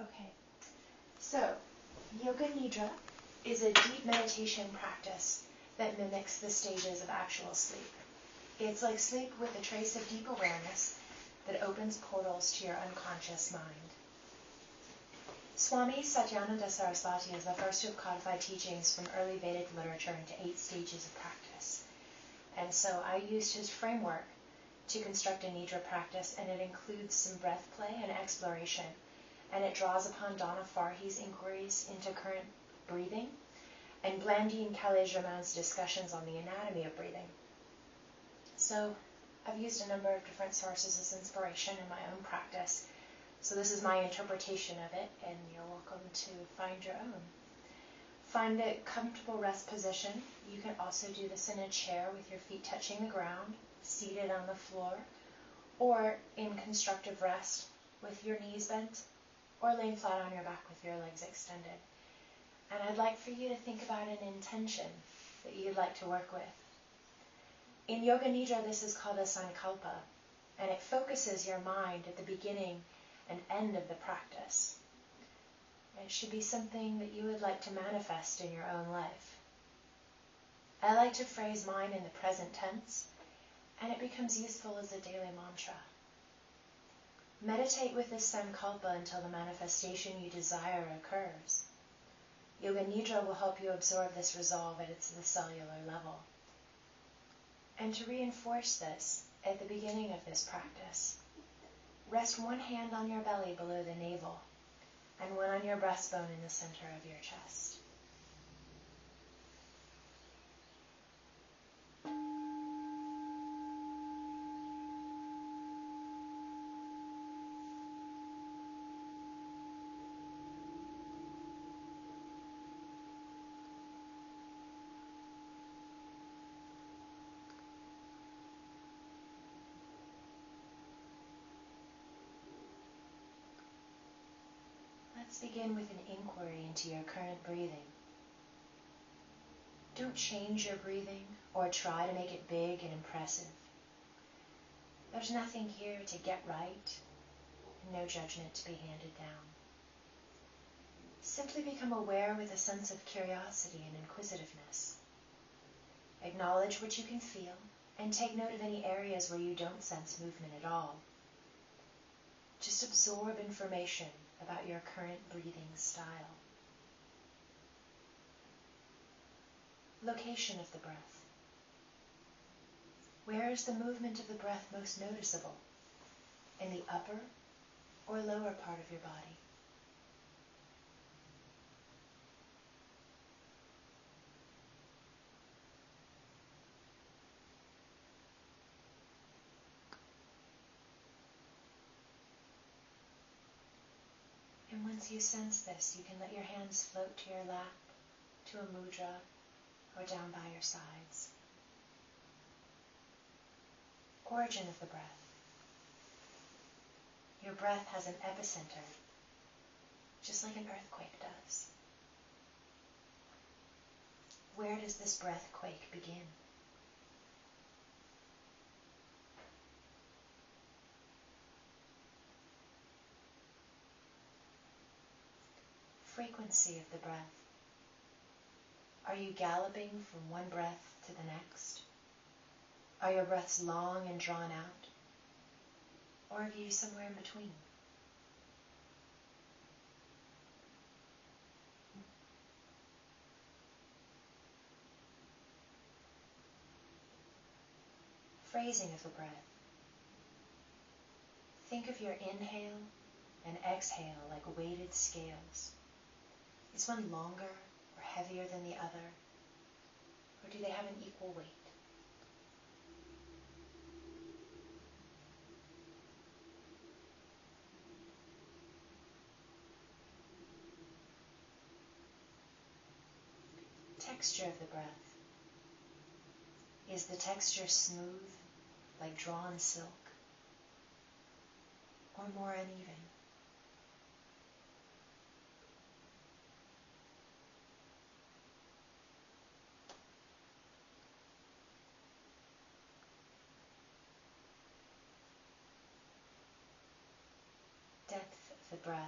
Okay, so Yoga Nidra is a deep meditation practice that mimics the stages of actual sleep. It's like sleep with a trace of deep awareness that opens portals to your unconscious mind. Swami Satyananda Saraswati is the first to have codified teachings from early Vedic literature into 8 stages of practice. And so I used his framework to construct a Nidra practice, and it includes some breath play and exploration. And it draws upon Donna Farhi's inquiries into current breathing and Blandine Calais-Germain's discussions on the anatomy of breathing. So I've used a number of different sources as inspiration in my own practice. So this is my interpretation of it, and you're welcome to find your own. Find a comfortable rest position. You can also do this in a chair with your feet touching the ground, seated on the floor, or in constructive rest with your knees bent, or laying flat on your back with your legs extended. And I'd like for you to think about an intention that you'd like to work with. In Yoga Nidra, this is called a sankalpa, and it focuses your mind at the beginning and end of the practice. It should be something that you would like to manifest in your own life. I like to phrase mine in the present tense, and it becomes useful as a daily mantra. Meditate with this sankalpa until the manifestation you desire occurs. Yoga Nidra will help you absorb this resolve at the cellular level. And to reinforce this, at the beginning of this practice, rest one hand on your belly below the navel and one on your breastbone in the center of your chest. Let's begin with an inquiry into your current breathing. Don't change your breathing or try to make it big and impressive. There's nothing here to get right, and no judgment to be handed down. Simply become aware with a sense of curiosity and inquisitiveness. Acknowledge what you can feel, and take note of any areas where you don't sense movement at all. Just absorb information about your current breathing style. Location of the breath. Where is the movement of the breath most noticeable? In the upper or lower part of your body? And once you sense this, you can let your hands float to your lap, to a mudra, or down by your sides. Origin of the breath. Your breath has an epicenter, just like an earthquake does. Where does this breath quake begin? Frequency of the breath. Are you galloping from one breath to the next? Are your breaths long and drawn out? Or are you somewhere in between? Phrasing of the breath. Think of your inhale and exhale like weighted scales. Is one longer or heavier than the other? Or do they have an equal weight? Texture of the breath. Is the texture smooth, like drawn silk, or more uneven? Depth of the breath.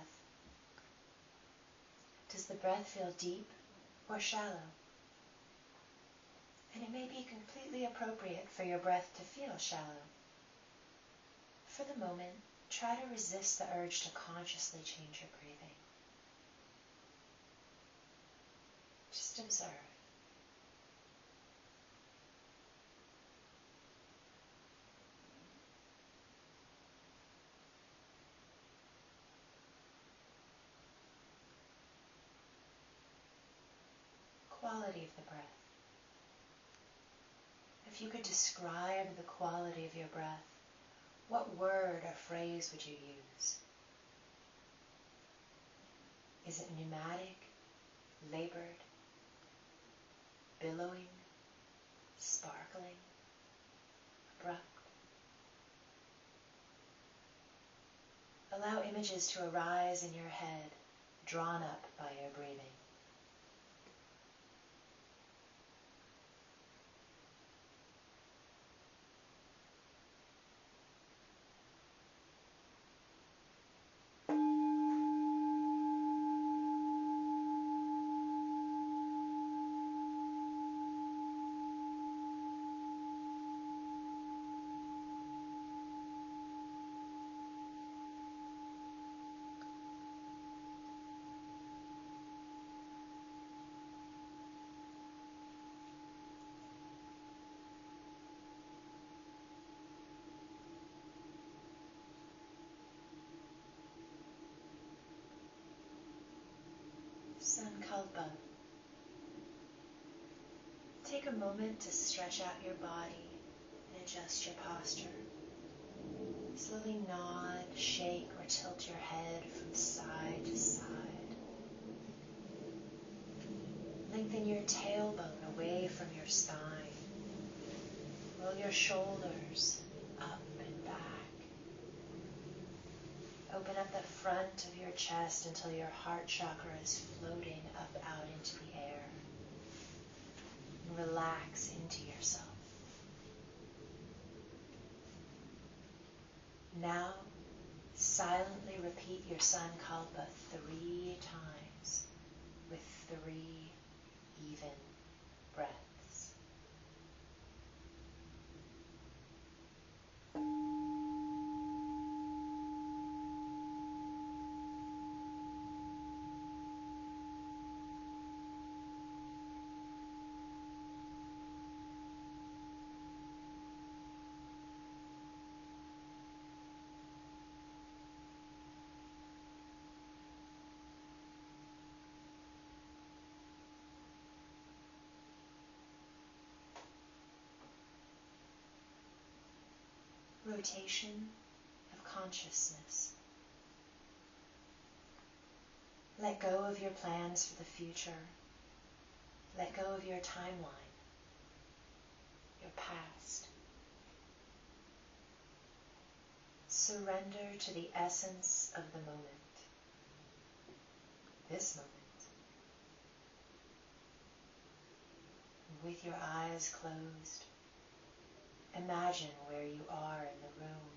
Does the breath feel deep or shallow? And it may be completely appropriate for your breath to feel shallow. For the moment, try to resist the urge to consciously change your breathing. Just observe. Quality of the breath. If you could describe the quality of your breath, what word or phrase would you use? Is it pneumatic, labored, billowing, sparkling, abrupt? Allow images to arise in your head, drawn up by your breathing. Sankalpa. Take a moment to stretch out your body and adjust your posture. Slowly nod, shake, or tilt your head from side to side. Lengthen your tailbone away from your spine. Roll your shoulders up and back. Open up the front of your chest until your heart chakra is floating up out into the air. And relax into yourself. Now, silently repeat your Sankalpa 3 times with 3 even breaths. Rotation of consciousness. Let go of your plans for the future. Let go of your timeline, your past. Surrender to the essence of the moment, this moment. With your eyes closed, imagine where you are in the room.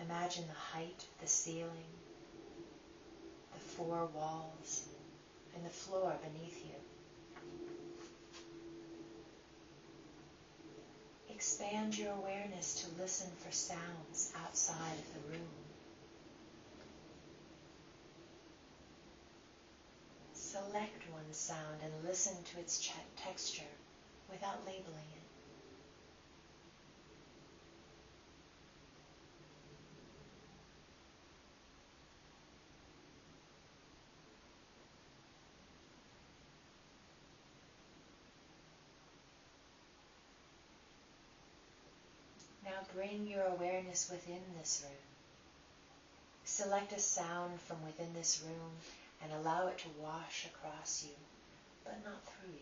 Imagine the height of the ceiling, the 4 walls, and the floor beneath you. Expand your awareness to listen for sounds outside of the room. Select one sound and listen to its texture without labeling it. Now bring your awareness within this room. Select a sound from within this room and allow it to wash across you, but not through you.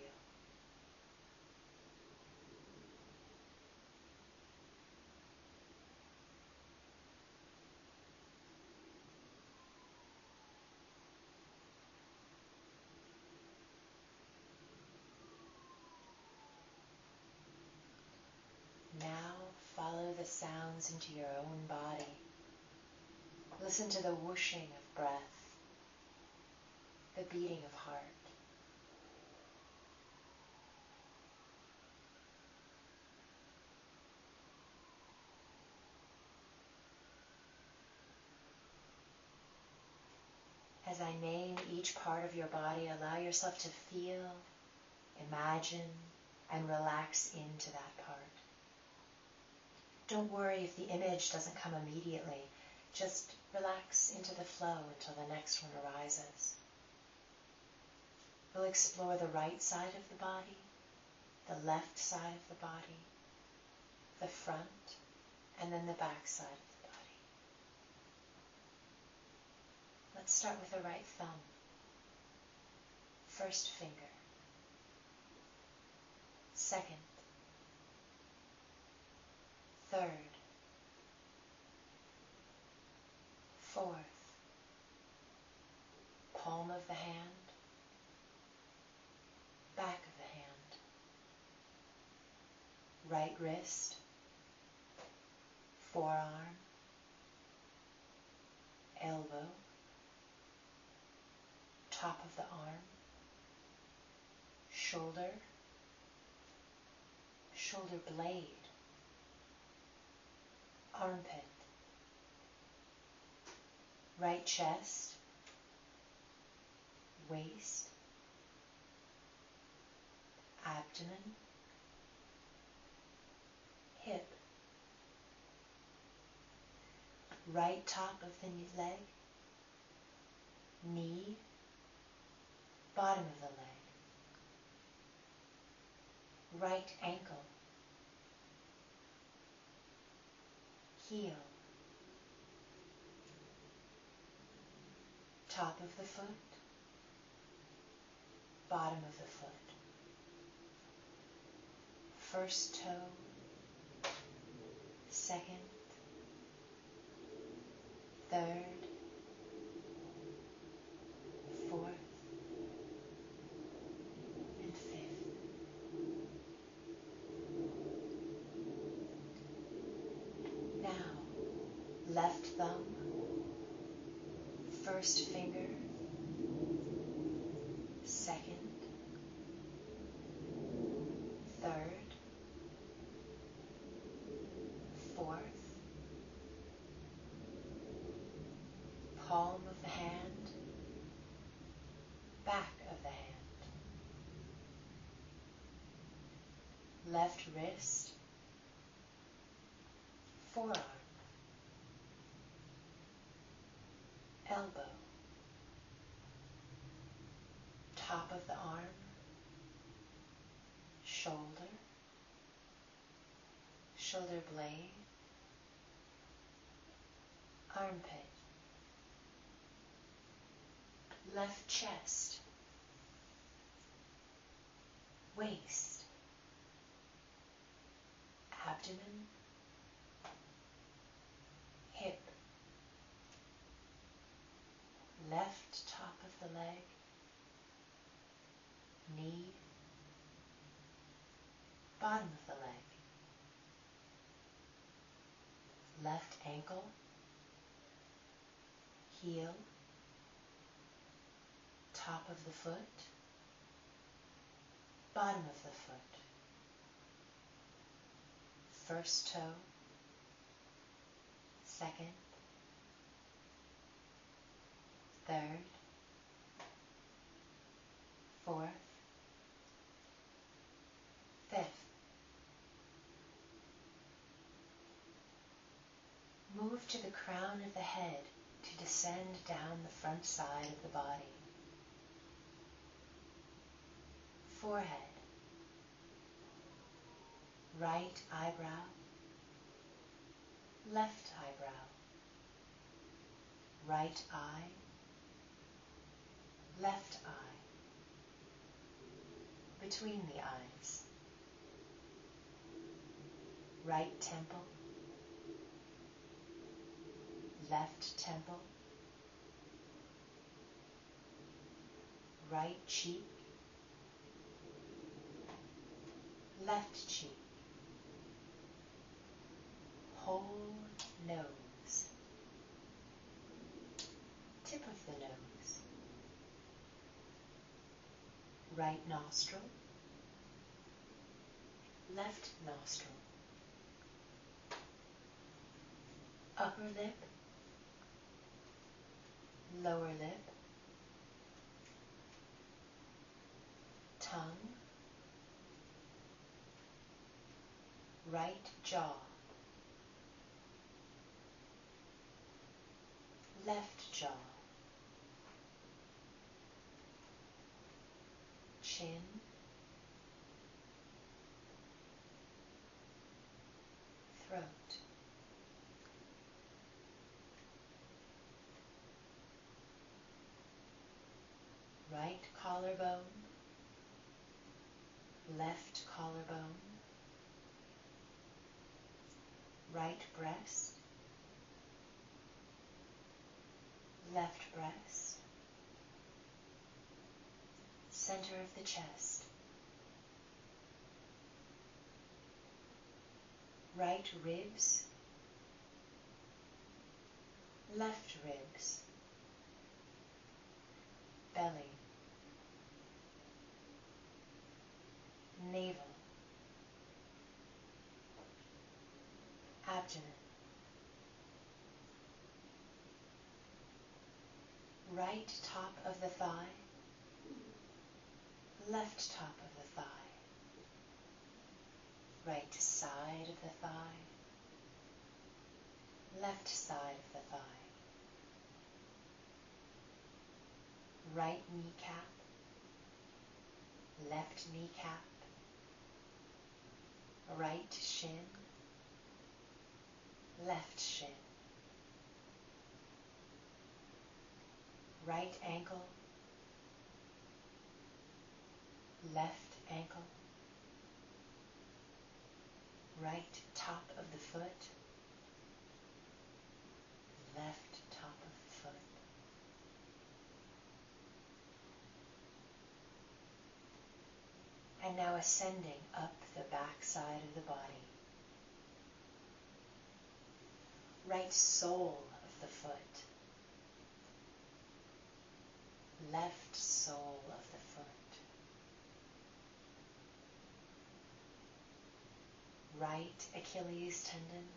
Now follow the sounds into your own body. Listen to the whooshing of breath, the beating of heart. As I name each part of your body, allow yourself to feel, imagine, and relax into that part. Don't worry if the image doesn't come immediately. Just relax into the flow until the next one arises. We'll explore the right side of the body, the left side of the body, the front, and then the back side of the body. Let's start with the right thumb. First finger. Second. Third. Fourth. Palm of the hand. Back of the hand. Right wrist. Forearm. Elbow. Top of the arm. Shoulder. Shoulder blade. Armpit. Right chest. Waist. Abdomen. Hip. Right top of the leg. Knee. Bottom of the leg. Right ankle. Heel. Top of the foot. Bottom of the foot. First toe. Second. Third. Fourth. And fifth. Now, left thumb. First finger. Second. Third. Fourth. Palm of the hand. Back of the hand. Left wrist. Forearm. Elbow. Top of the arm. Shoulder. Shoulder blade. Armpit. Left chest. Waist. Abdomen. Hip. Left top of the leg. Knee. Bottom of the leg. Left ankle. Heel. Top of the foot. Bottom of the foot. First toe. Second. Third. Fourth. Fifth. Move to the crown of the head to descend down the front side of the body. Forehead. Right eyebrow. Left eyebrow. Right eye. Left eye. Between the eyes. Right temple. Left temple. Right cheek. Left cheek. Whole nose. right nostril, left nostril, upper lip, lower lip, tongue, right jaw, left jaw, chin, throat, right collarbone, left collarbone, right breast, left breast, center of the chest, right ribs, left ribs, belly, navel, abdomen, right top of the thigh, left top of the thigh, right side of the thigh, left side of the thigh, right kneecap, left kneecap, right shin, left shin, right ankle, left ankle, right top of the foot, left top of the foot. And now ascending up the back side of the body. Right sole of the foot, left sole of the foot, right Achilles tendon,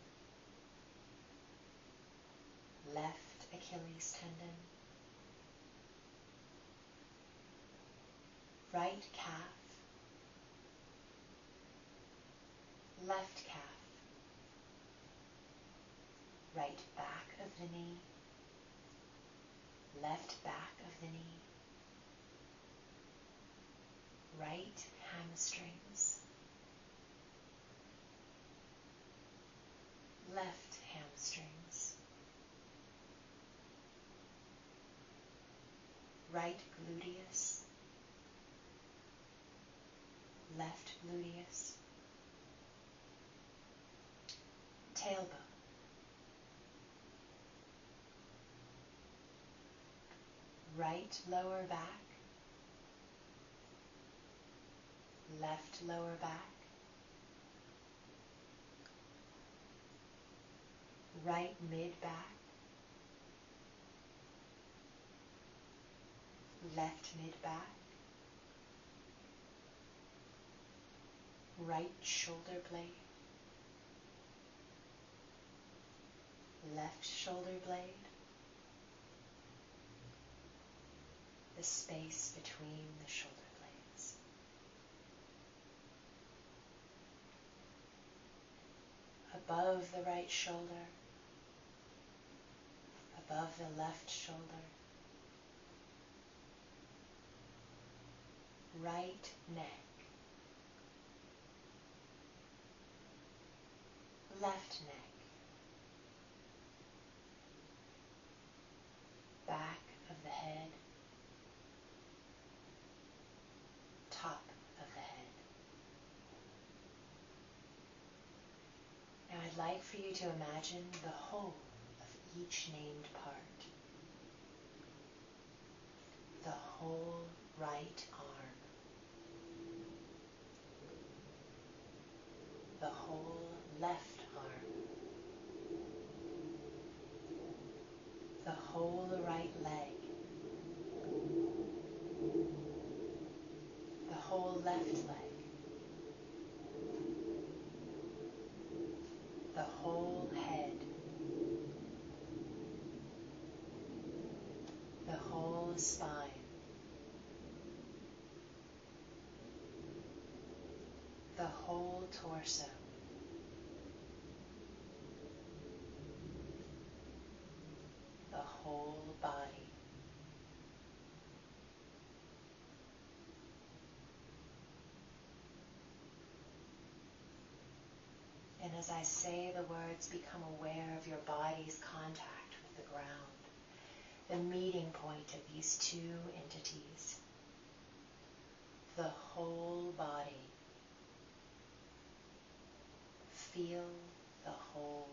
left Achilles tendon, right calf, left calf, right back of the knee, left back of the knee, right hamstrings, left hamstrings, right gluteus, left gluteus, tailbone, right lower back, left lower back, right mid-back, left mid-back, right shoulder blade, left shoulder blade, the space between the shoulder blades. Above the right shoulder, above the left shoulder, right neck, left neck, back of the head, top of the head. Now I'd like for you to imagine the whole of each named part. The whole right arm, the whole left arm, the whole right leg, whole left leg, the whole head, the whole spine, the whole torso, the whole body. And as I say the words, become aware of your body's contact with the ground, the meeting point of these two entities, the whole body. Feel the whole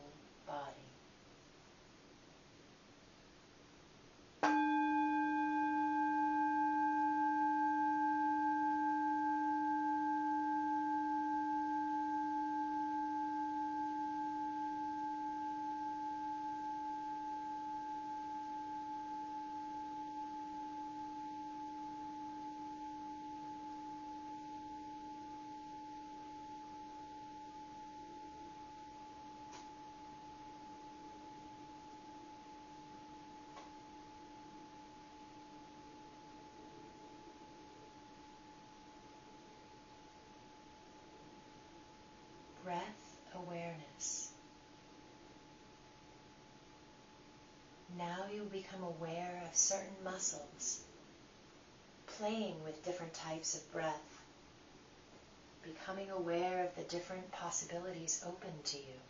body. Breath awareness. Now you'll become aware of certain muscles, playing with different types of breath, becoming aware of the different possibilities open to you.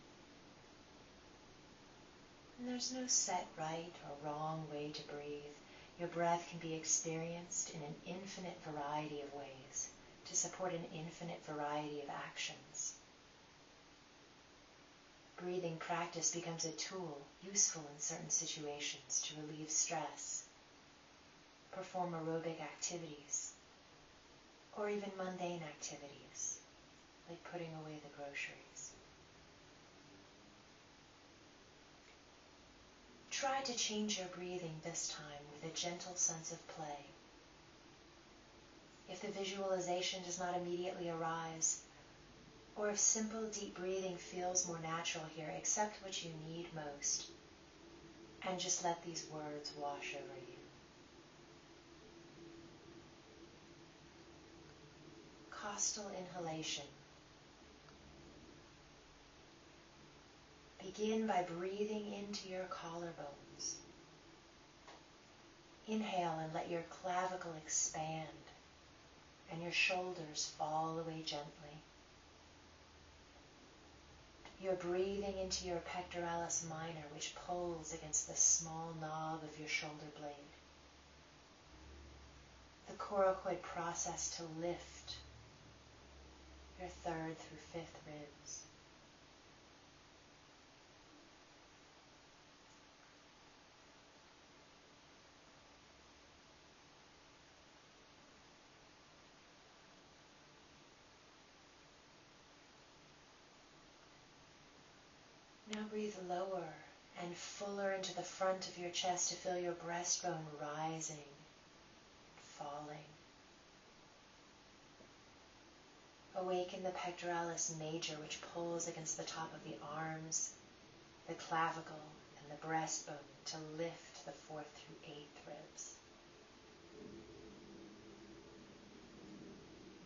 And there's no set right or wrong way to breathe. Your breath can be experienced in an infinite variety of ways to support an infinite variety of actions. Breathing practice becomes a tool useful in certain situations to relieve stress, perform aerobic activities, or even mundane activities, like putting away the groceries. Try to change your breathing this time with a gentle sense of play. If the visualization does not immediately arise, or if simple deep breathing feels more natural here, accept what you need most and just let these words wash over you. Costal inhalation. Begin by breathing into your collarbones. Inhale and let your clavicle expand and your shoulders fall away gently. You're breathing into your pectoralis minor, which pulls against the small knob of your shoulder blade. The coracoid process to lift your third through fifth ribs. Now breathe lower and fuller into the front of your chest to feel your breastbone rising and falling. Awaken the pectoralis major, which pulls against the top of the arms, the clavicle, and the breastbone to lift the fourth through eighth ribs.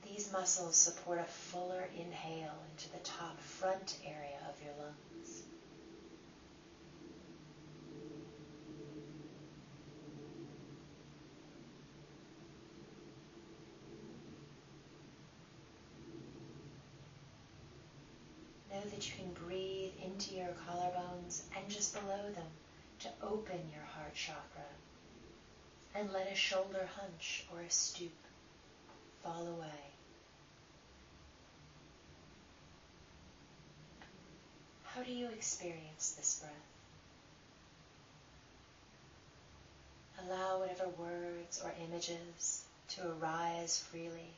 These muscles support a fuller inhale into the top front area of your lungs. Know that you can breathe into your collarbones and just below them to open your heart chakra and let a shoulder hunch or a stoop fall away. How do you experience this breath? Allow whatever words or images to arise freely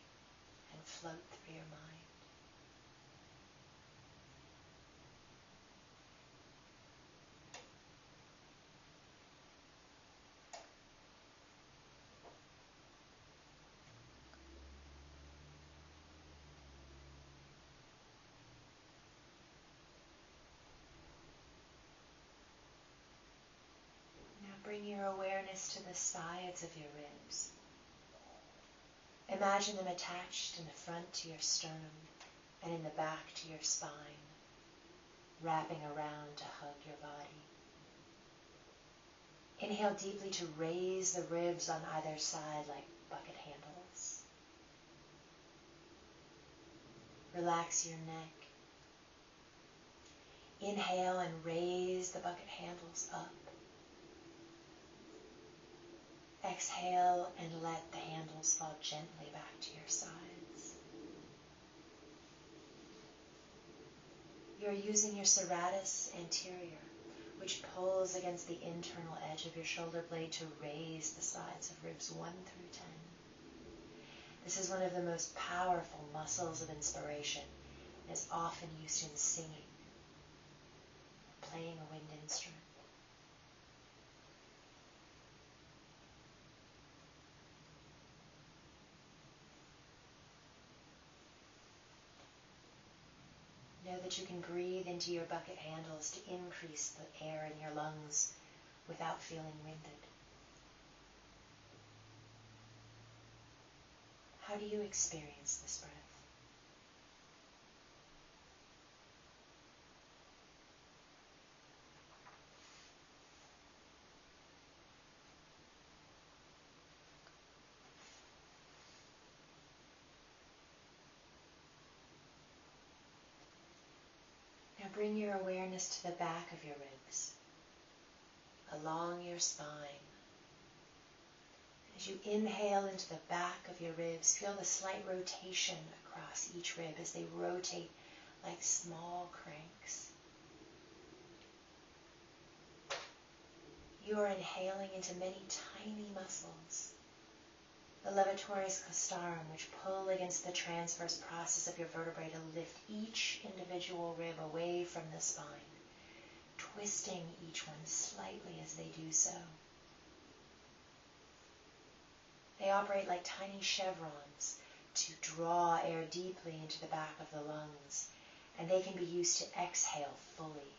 and float through your mind. bring your awareness to the sides of your ribs. Imagine them attached in the front to your sternum and in the back to your spine, wrapping around to hug your body. Inhale deeply to raise the ribs on either side like bucket handles. Relax your neck. Inhale and raise the bucket handles up. Exhale and let the handles fall gently back to your sides. You're using your serratus anterior, which pulls against the internal edge of your shoulder blade to raise the sides of ribs 1 through 10. This is one of the most powerful muscles of inspiration and is often used in singing, playing a wind instrument. Know that you can breathe into your bucket handles to increase the air in your lungs without feeling winded. How do you experience this breath? Now bring your awareness to the back of your ribs, along your spine. As you inhale into the back of your ribs, feel the slight rotation across each rib as they rotate like small cranks. You are inhaling into many tiny muscles. The levatoris costarum, which pull against the transverse process of your vertebrae to lift each individual rib away from the spine, twisting each one slightly as they do so. They operate like tiny chevrons to draw air deeply into the back of the lungs, and they can be used to exhale fully.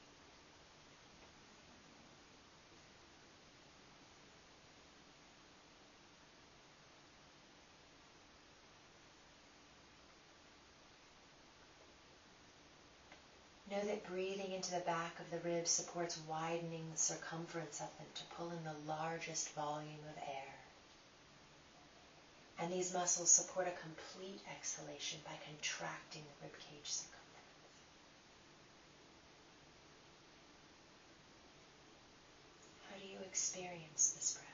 Know that breathing into the back of the ribs supports widening the circumference of them to pull in the largest volume of air. And these muscles support a complete exhalation by contracting the ribcage circumference. How do you experience this breath?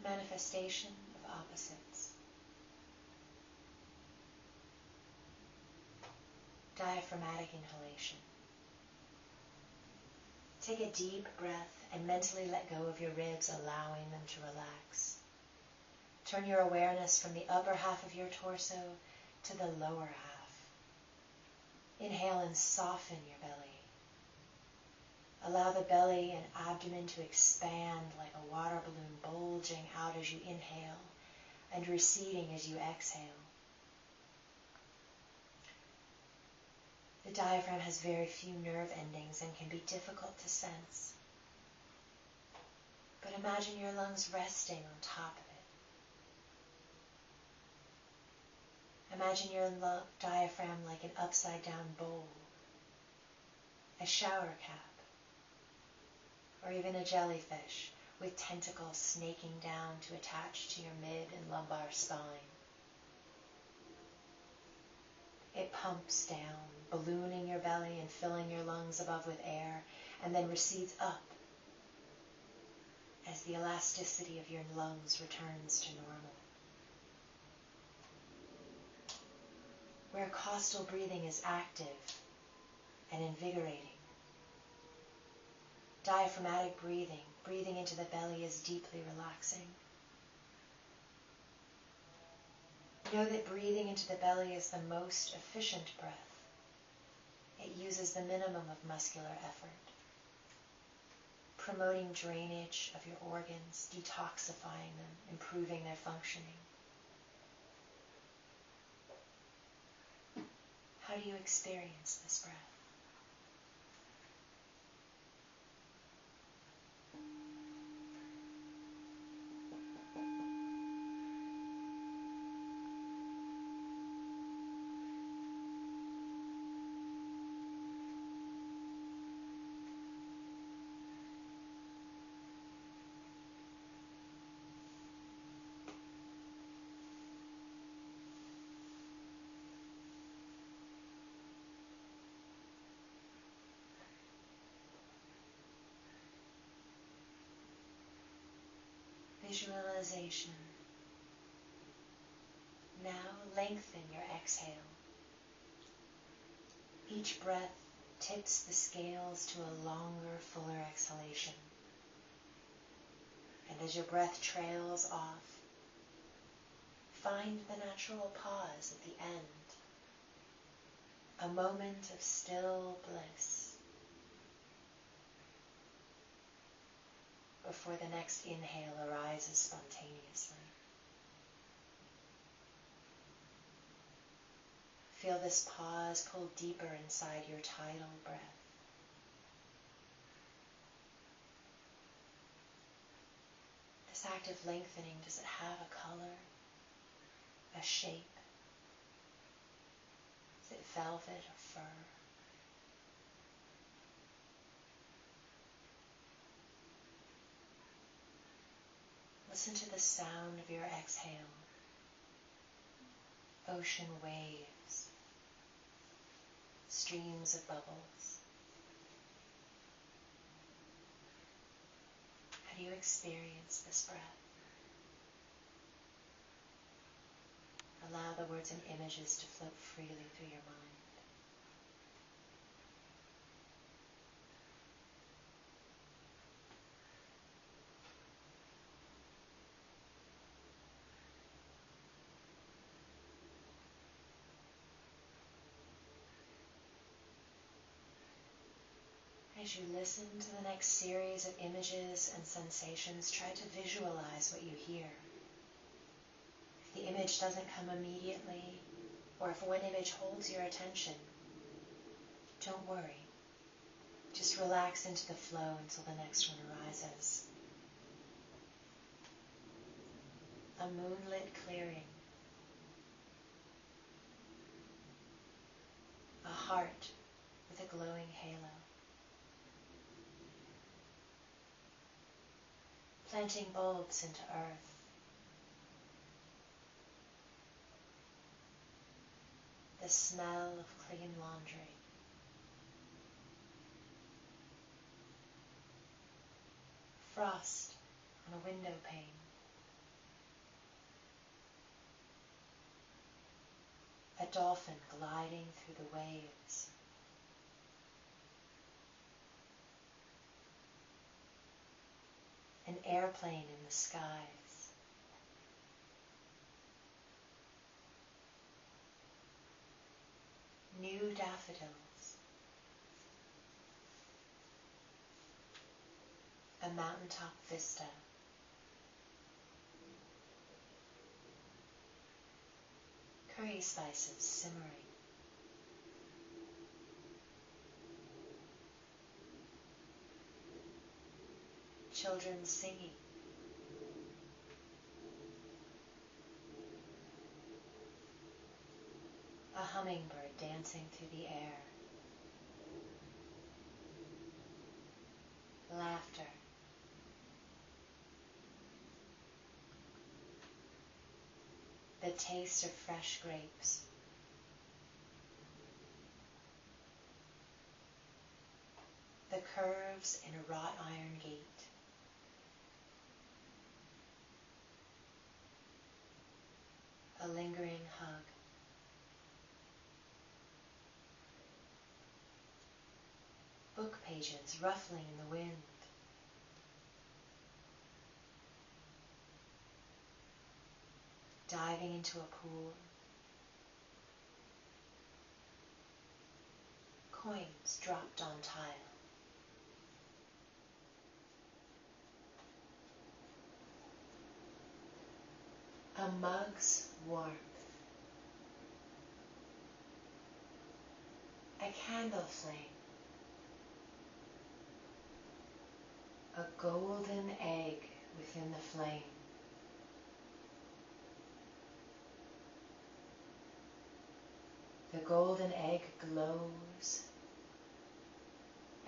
Manifestation of opposites. Diaphragmatic inhalation. Take a deep breath and mentally let go of your ribs, allowing them to relax. Turn your awareness from the upper half of your torso to the lower half. Inhale and soften your belly. Allow the belly and abdomen to expand like a water balloon, bulging out as you inhale and receding as you exhale. The diaphragm has very few nerve endings and can be difficult to sense. But imagine your lungs resting on top of it. Imagine your diaphragm like an upside-down bowl, a shower cap, or even a jellyfish with tentacles snaking down to attach to your mid and lumbar spine. It pumps down, ballooning your belly and filling your lungs above with air, and then recedes up as the elasticity of your lungs returns to normal. where costal breathing is active and invigorating. Diaphragmatic breathing, breathing into the belly, is deeply relaxing. Know that breathing into the belly is the most efficient breath. It uses the minimum of muscular effort, promoting drainage of your organs, detoxifying them, improving their functioning. How do you experience this breath? Visualization. Now lengthen your exhale. Each breath tips the scales to a longer, fuller exhalation. And as your breath trails off, find the natural pause at the end, a moment of still bliss before the next inhale arises spontaneously. Feel this pause pull deeper inside your tidal breath. This act of lengthening, does it have a color, a shape? Is it velvet or fur? Listen to the sound of your exhale. Ocean waves, streams of bubbles. How do you experience this breath? Allow the words and images to float freely through your mind. As you listen to the next series of images and sensations, try to visualize what you hear. If the image doesn't come immediately, or if one image holds your attention, don't worry. Just relax into the flow until the next one arises. A moonlit clearing. A heart with a glowing halo. Planting bulbs into earth. The smell of clean laundry. Frost on a window pane. A dolphin gliding through the waves. An airplane in the skies. New daffodils. A mountaintop vista. Curry spices simmering. Children singing. A hummingbird dancing through the air. Laughter. The taste of fresh grapes. The curves in a wrought iron gate. A lingering hug. pages ruffling in the wind. Diving into a pool. Coins dropped on tile. A mug's warmth. A candle flame. A golden egg within the flame. The golden egg glows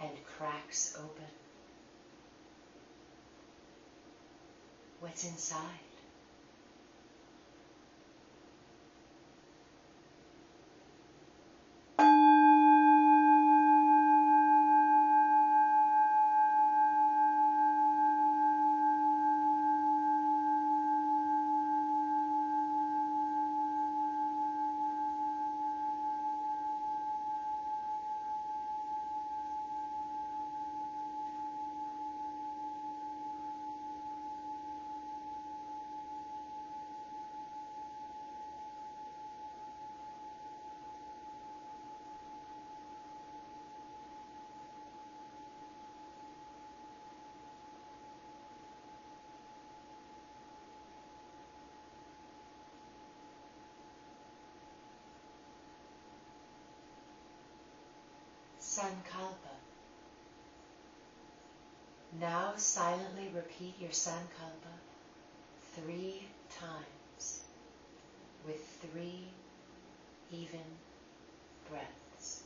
and cracks open. What's inside? Sankalpa. Now silently repeat your Sankalpa 3 times with 3 even breaths.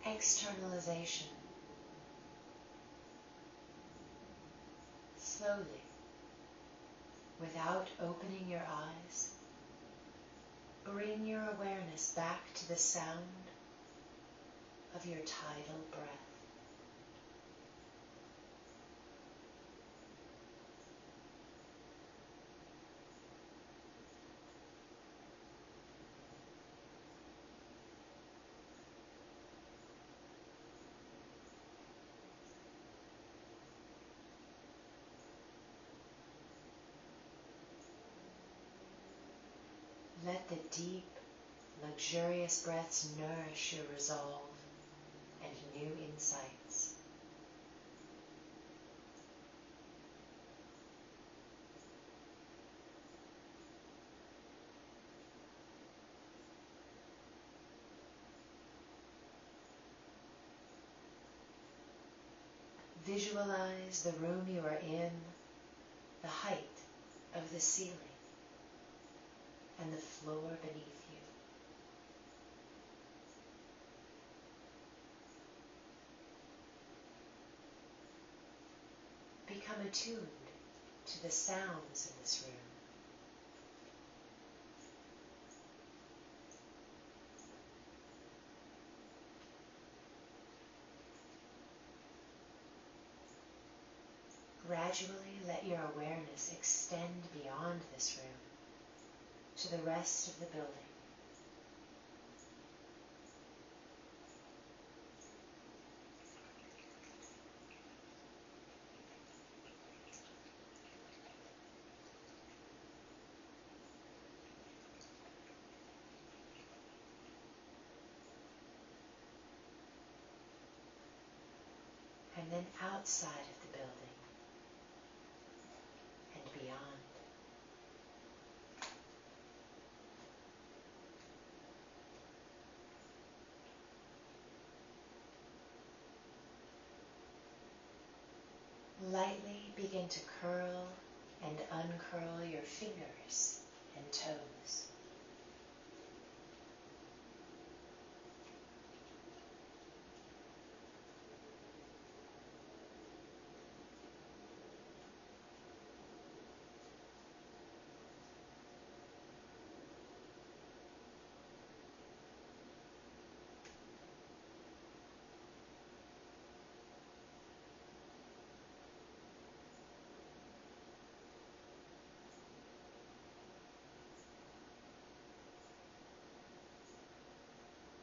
Externalization. Slowly, without opening your eyes, bring your awareness back to the sound of your tidal breath. Let the deep, luxurious breaths nourish your resolve and new insights. Visualize the room you are in, the height of the ceiling, and the floor beneath you. Become attuned to the sounds in this room. Gradually let your awareness extend beyond this room to the rest of the building. And then outside of the building and beyond. Lightly begin to curl and uncurl your fingers and toes.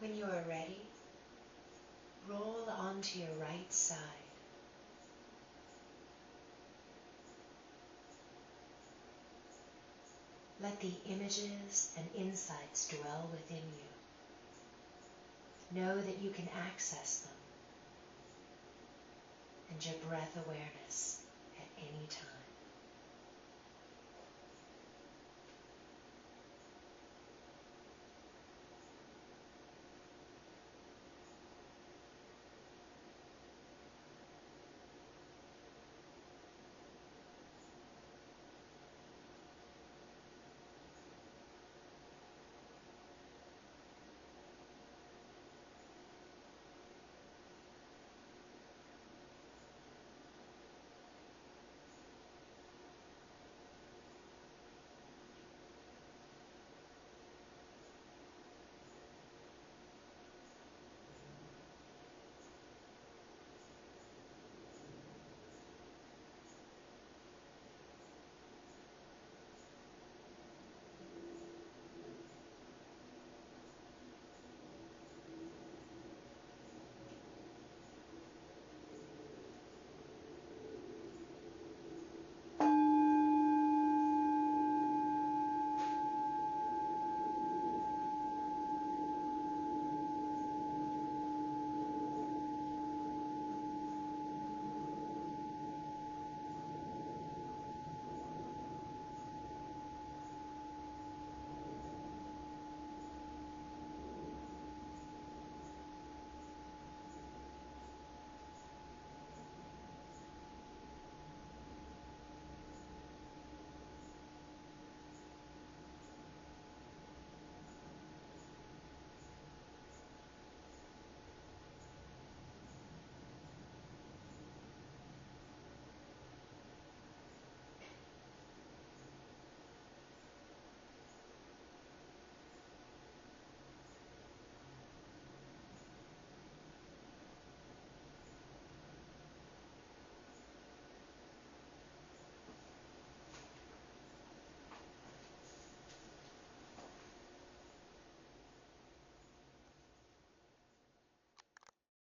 When you are ready, roll onto your right side. Let the images and insights dwell within you. Know that you can access them and your breath awareness at any time.